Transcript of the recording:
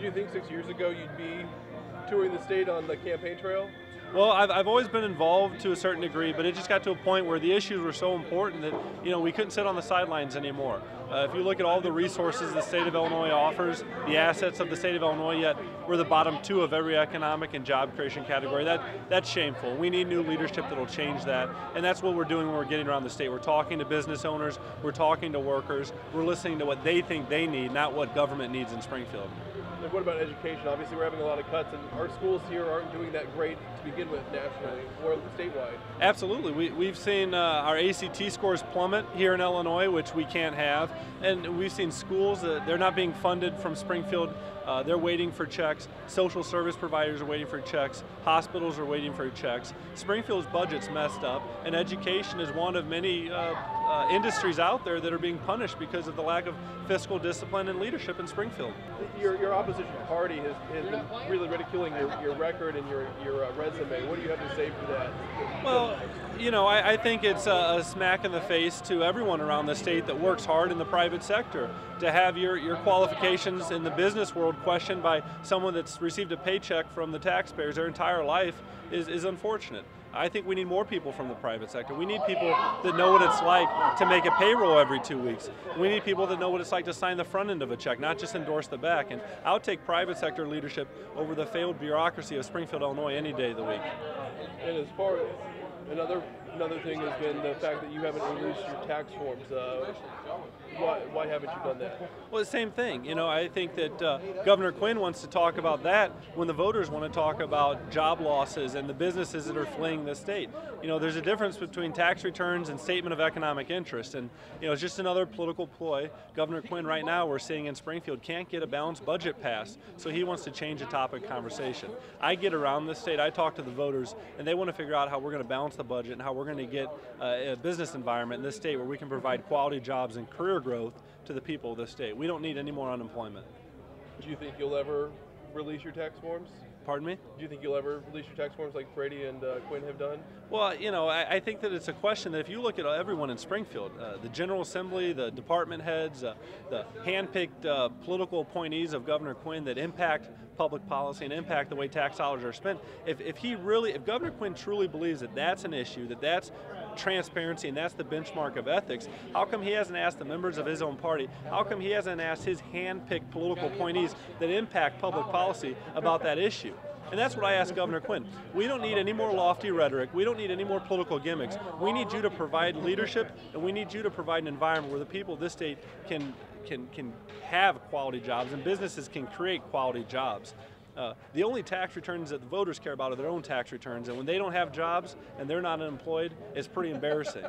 Did you think 6 years ago you'd be touring the state on the campaign trail? Well, I've always been involved to a certain degree, but it just got to a point where the issues were so important that we couldn't sit on the sidelines anymore. If you look at all the resources the state of Illinois offers, the assets of the state of Illinois, yet we're the bottom 2 of every economic and job creation category. That's shameful. We need new leadership that'll change that, and that's what we're doing when we're getting around the state. We're talking to business owners, we're talking to workers, we're listening to what they think they need, not what government needs in Springfield. And what about education? Obviously we're having a lot of cuts, and our schools here aren't doing that great to begin with nationally or statewide. Absolutely. We've seen our ACT scores plummet here in Illinois, which we can't have, and we've seen schools that they're not being funded from Springfield. They're waiting for checks. Social service providers are waiting for checks. Hospitals are waiting for checks. Springfield's budget's messed up, and education is one of many industries out there that are being punished because of the lack of fiscal discipline and leadership in Springfield. Your opposition party has been really ridiculing your record and your resume. What do you have to say for that? Well, I think it's a smack in the face to everyone around the state that works hard in the private sector. To have your qualifications in the business world questioned by someone that's received a paycheck from the taxpayers their entire life is unfortunate. I think we need more people from the private sector. We need people that know what it's like to make a payroll every 2 weeks. We need people that know what it's like to sign the front end of a check, not just endorse the back. And I'll take private sector leadership over the failed bureaucracy of Springfield, Illinois any day of the week. And as far as another thing has been the fact that you haven't released your tax forms. Why haven't you done that? Well, the same thing. I think that Governor Quinn wants to talk about that when the voters want to talk about job losses and the businesses that are fleeing the state. There's a difference between tax returns and statement of economic interest, and it's just another political ploy. Governor Quinn right now, we're seeing in Springfield, can't get a balanced budget passed, so he wants to change the topic of conversation. I get around the state, I talk to the voters, and they want to figure out how we're going to balance the budget and how we're going to get a business environment in this state where we can provide quality jobs and career growth to the people of this state. We don't need any more unemployment. Do you think you'll ever release your tax forms? Pardon me? Do you think you'll ever release your tax forms like Brady and Quinn have done? Well, I think that it's a question that if you look at everyone in Springfield, the General Assembly, the department heads, the hand-picked political appointees of Governor Quinn that impact public policy and impact the way tax dollars are spent, if Governor Quinn truly believes that that's an issue, that's transparency and that's the benchmark of ethics, how come he hasn't asked the members of his own party, how come he hasn't asked his hand-picked political appointees that impact public policy about that issue? And that's what I asked Governor Quinn. We don't need any more lofty rhetoric. We don't need any more political gimmicks. We need you to provide leadership, and we need you to provide an environment where the people of this state can have quality jobs and businesses can create quality jobs. The only tax returns that the voters care about are their own tax returns, and when they don't have jobs and they're not unemployed, it's pretty embarrassing.